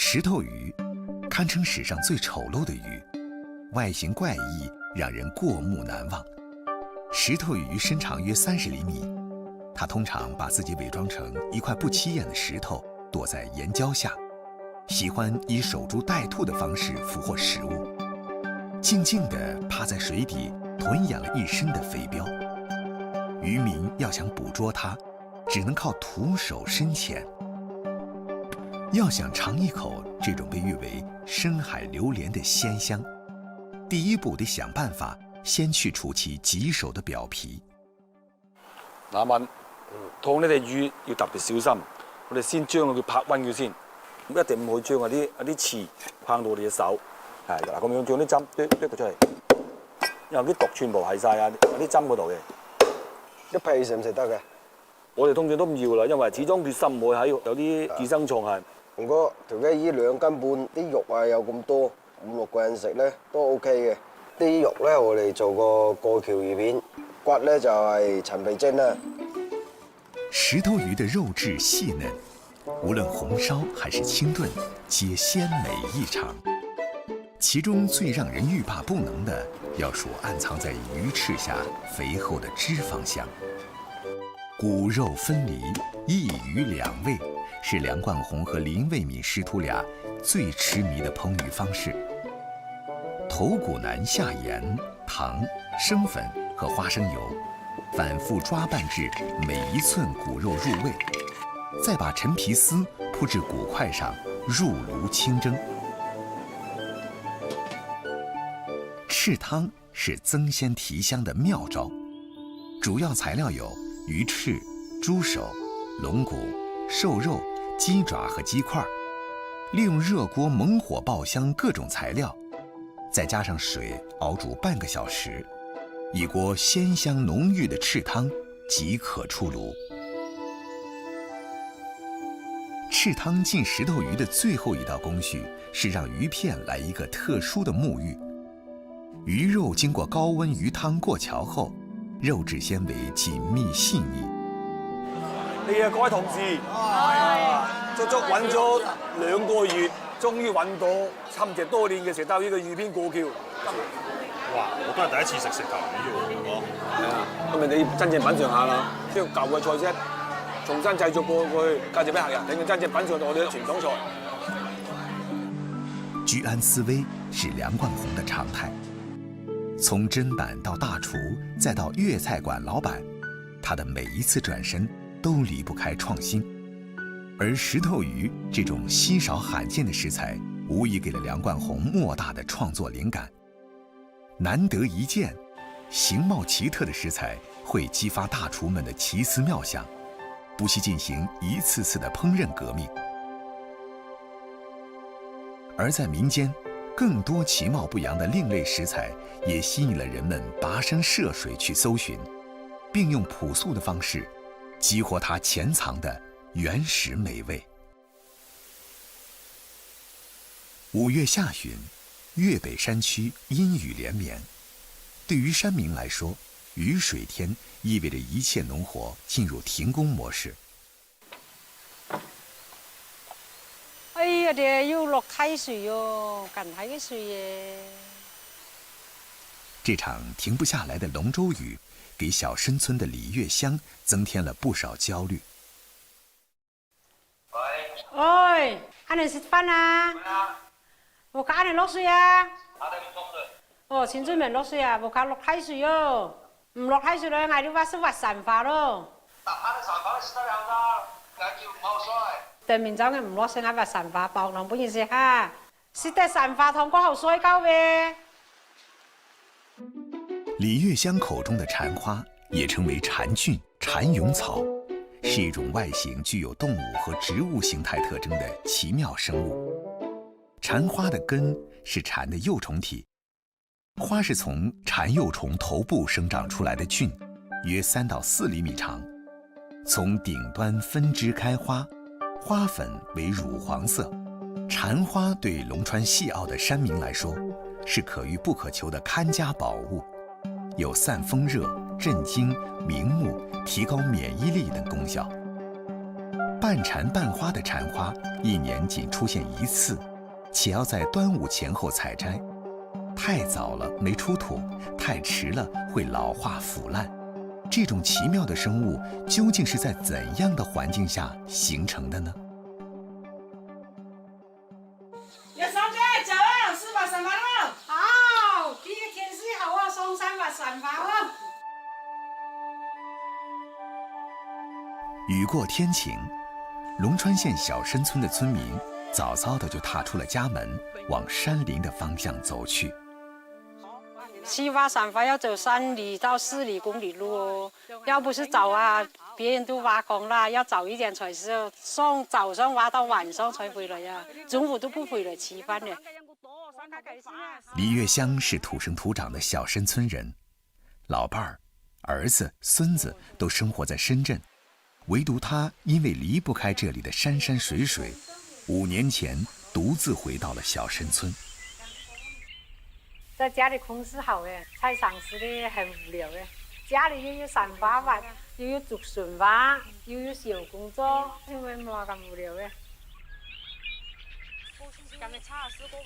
石头鱼堪称史上最丑陋的鱼，外形怪异，让人过目难忘。石头鱼身长约30厘米，它通常把自己伪装成一块不起眼的石头，躲在岩礁下，喜欢以守株待兔的方式俘获食物，静静地趴在水底，囤养了一身的肥膘。渔民要想捕捉它，只能靠徒手深潜。要想尝一口这种被誉为深海榴莲的鲜香，第一步得想办法先去除其棘手的表皮。嗱，問燙呢隻魚要特別小心，我哋先將佢拍暈佢先，一定唔好將啲刺碰到你隻手。係嗱，咁樣將啲針剁佢出嚟，因為啲毒全部係晒啲針嗰度嘅。啲皮食唔食得嘅？我哋通常都唔要啦，因為始終血滲唔會喺有啲寄生蟲係。如果條雞衣2斤半，啲肉啊有咁多，5、6個人食咧都 OK 嘅。啲肉咧我哋做個過橋魚片，骨咧就係陳皮蒸啦。石头鱼的肉质细嫩，无论红烧还是清炖，皆鲜美异常。其中最让人欲罢不能的，要数暗藏在鱼翅下肥厚的脂肪香。骨肉分离，一鱼两味，是梁冠宏和林卫敏师徒俩最痴迷的烹饪方式。头骨难下盐、糖、生粉和花生油，反复抓拌至每一寸骨肉入味，再把陈皮丝铺至骨块上，入炉清蒸。翅汤是增鲜提香的妙招，主要材料有鱼翅、猪手、龙骨、瘦肉、鸡爪和鸡块，利用热锅猛火爆香各种材料，再加上水熬煮半个小时，一锅鲜香浓郁的翅汤即可出炉。翅汤进石头鱼的最后一道工序是让鱼片来一个特殊的沐浴。鱼肉经过高温鱼汤过桥後，肉質纖維緊密細膩。各位同事，足足揾咗2個月，終於揾到侵蝕多年嘅石頭魚嘅魚片過橋。哇！我都係第一次食石頭魚喎，係啊，咁你真正品嚐下啦，將舊嘅菜式重新製作過去，介紹俾客人，等佢真正品嚐到我哋嘅傳統菜。居安思危是梁冠宏的常態。從砧板到大廚，再到粵菜館老闆，他的每一次轉身都離不開創新。而石頭魚這種稀少罕見的食材，無疑給了梁冠宏莫大的創作靈感。難得一見，形貌奇特的食材會激發大廚們的奇思妙想，不惜進行一次次的烹飪革命。而在民間，更多其貌不揚的另類食材也吸引了人們跋山涉水去搜尋，並用樸素的方式激活它潛藏的原始美味。5月下旬，粵北山區陰雨連綿，對於山民來說，雨水天意味着一切農活進入停工模式。哎呀，哋要落溪水哦，近睇嘅水嘢。這場停不下來的龍舟雨，給小深村的李月香增添了不少焦慮。喂，阿你食飯啊？冇卡你落水啊？哦，前最明落水啊，冇卡落溪水哦。唔落溪水咧，嗌你話識滑散法咯。對面走嘅唔落水，嗌滑散法，薄能本意思哈。是得散法同過後水溝嘅。李月香口中的蟬花也稱為蟬菌、蟬蛹草，是一種外形具有動物和植物形態特徵的奇妙生物。蟬花的根是蟬的幼蟲體，花是從蟬幼蟲頭部生長出來的菌，約3到4厘米長，從頂端分枝開花，花粉為乳黃色。蟬花對龍川西澳的山民來說，是可遇不可求的看家寶物，有散風熱、鎮驚、明目、提高免疫力等功效。半蝉半花的蝉花一年仅出现一次，且要在端午前后采摘。太早了没出土，太迟了会老化腐烂。这种奇妙的生物究竟是在怎样的环境下形成的呢？小嫂子，走啊，吃把散发了。好，今天天气好啊，送3把散发哦。雨过天晴，龙川县小深村的村民早早的就踏出了家门，往山林的方向走去。7挖散发要走3里到4里公里路哦，要不是早啊，别人都挖光了，要早一点才是从早上挖到晚上才回来呀，中午都不回来吃饭的。李月香是土生土长的小深村人，老伴儿、儿子、孙子都生活在深圳，唯独他因为离不开这里的山山水水，5年前独自回到了小深村。在家里空是好的，菜场吃的很无聊的。家里又有散发玩，又有竹笋玩，又有小工作，因为冇咁无聊的。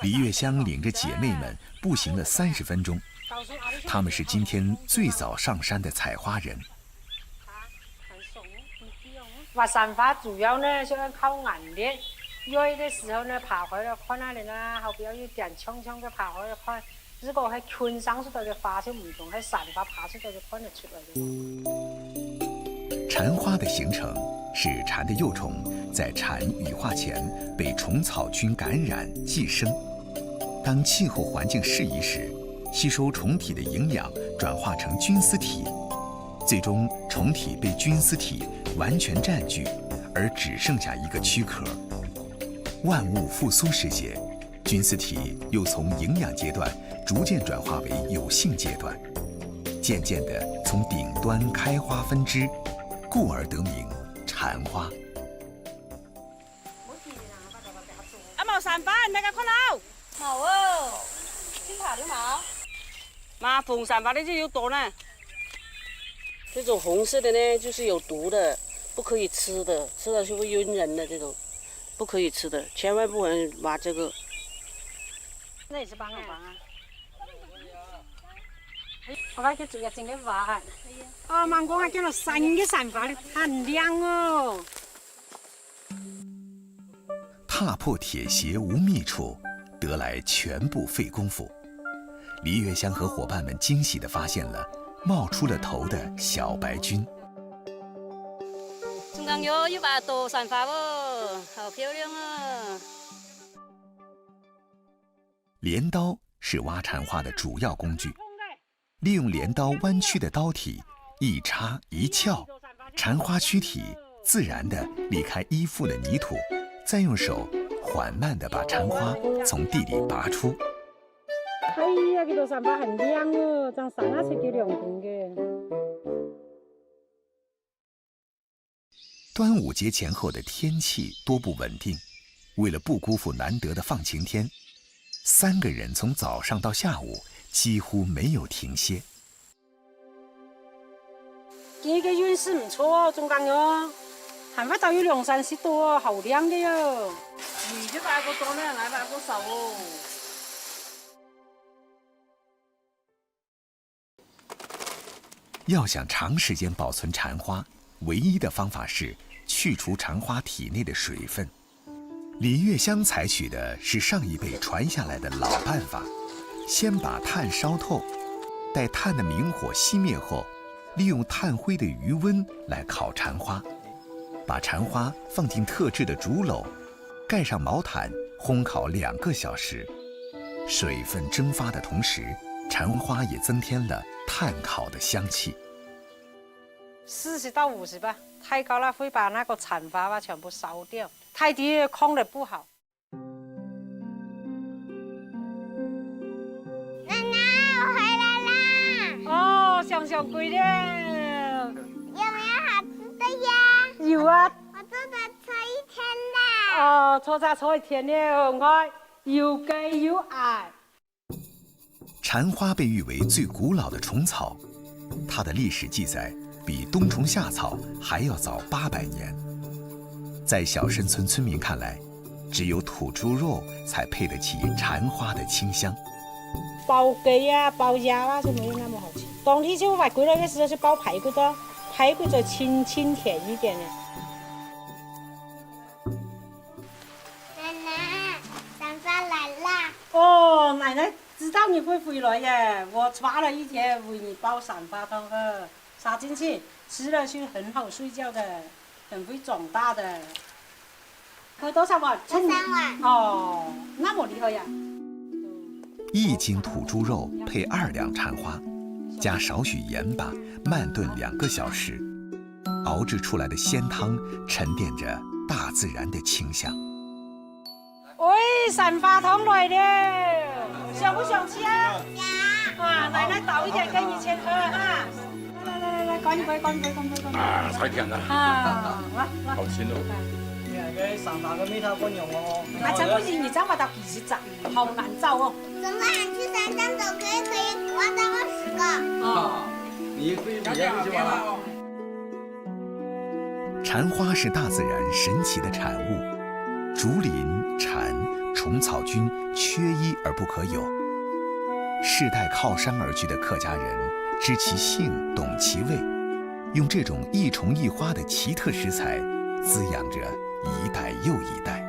李月香领着姐妹们步行了30分钟，他们是今天最早上山的采花人。挖散发主要呢是要靠眼力，热的时候呢爬回来看那里呢，后边有点冲冲的爬回来看。如果係圈生出來嘅花就唔同，係散發爬出來就看得出來的。蝉花的形成是蝉的幼虫在蝉羽化前被虫草菌感染寄生，当气候环境适宜时，吸收虫体的营养转化成菌丝体，最终虫体被菌丝体完全占据，而只剩下一个躯壳。万物复苏时节，菌丝体又从营养阶段逐渐转化为有性阶段，渐渐地从顶端开花分支，故而得名蝉花。冇散發，大家看到？冇哦，先爬啲冇。麻風散發呢就有毒呢。这种红色的呢，就是有毒的，不可以吃的，吃了就会晕人的这种，不可以吃的，千万不能挖这个。那也是幫啊。我而家做日正嘅挖。哦，芒果係見到新嘅散發，很亮哦。踏破铁鞋无觅处，得来全不费功夫。李月香和伙伴们惊喜地发现了冒出了头的小白菌。中間有把朵散發哦，好漂亮啊！镰刀是挖蝉花的主要工具，利用镰刀弯曲的刀体，一插一撬，蝉花躯体自然地离开依附的泥土，再用手缓慢地把蝉花从地里拔出。哎呀，這朵散發很亮哦，張散啊，才叫2公嘅。端午節前後的天氣多不穩定，為了不辜負難得的放晴天，3個人從早上到下午幾乎沒有停歇。今日嘅運勢唔錯哦，中間喲，閒花就要2-30朵，好亮嘅喲。你就拔個多呢，來拔個少哦。要想长时间保存蝉花，唯一的方法是去除蝉花体内的水分。李月香采取的是上一辈传下来的老办法，先把炭烧透，待炭的明火熄灭后，利用炭灰的余温来烤蝉花，把蝉花放进特制的竹篓，盖上毛毯，烘烤2个小时。水分蒸发的同时，蝉花也增添了炭烤的香气。40到50吧，太高了会把那个蝉花吧全部烧掉，太低控的不好。奶奶，我回来啦！哦，香香龟了。有没有好吃的呀？有啊。我做的搓1天的。哦，搓茶搓1天了，很快，又雞又矮。蝉花被誉为最古老的虫草，它的历史记载比冬虫夏草还要早800年。在小山村村民看来，只有土猪肉才配得起蝉花的清香。煲鸡啊、煲鸭啊，就没有那么好吃。冬天就买回来的时候是煲排骨的，排骨就清甜一点的。奶奶，散发来啦！哦，奶奶知道你会回来耶，我抓了一天为你煲散发汤喝，撒进去，吃了就很好睡觉的，很会长大的。喝多少碗？喝3碗。哦，那么厉害呀！ 1斤土猪肉配2两蝉花，加少许盐巴，慢炖2个小时，熬制出来的鲜汤沉淀着大自然的清香。喂，散发汤来了，想不想吃啊？呀，啊，奶奶倒一点给你先喝哈。来，干杯，干杯，干杯，干杯！啊，太甜了，啊，来，好甜哦。 奶真不行，你这么大脾气长，好难找哦。怎么喊去山上走可以挖到20个？哦，你可以比较去玩。蝉花是大自然神奇的产物，竹林、蝉、虫草菌缺一而不可有。世代靠山而居的客家人，知其性，懂其味，用这种一虫一花的奇特食材，滋养着一代又一代。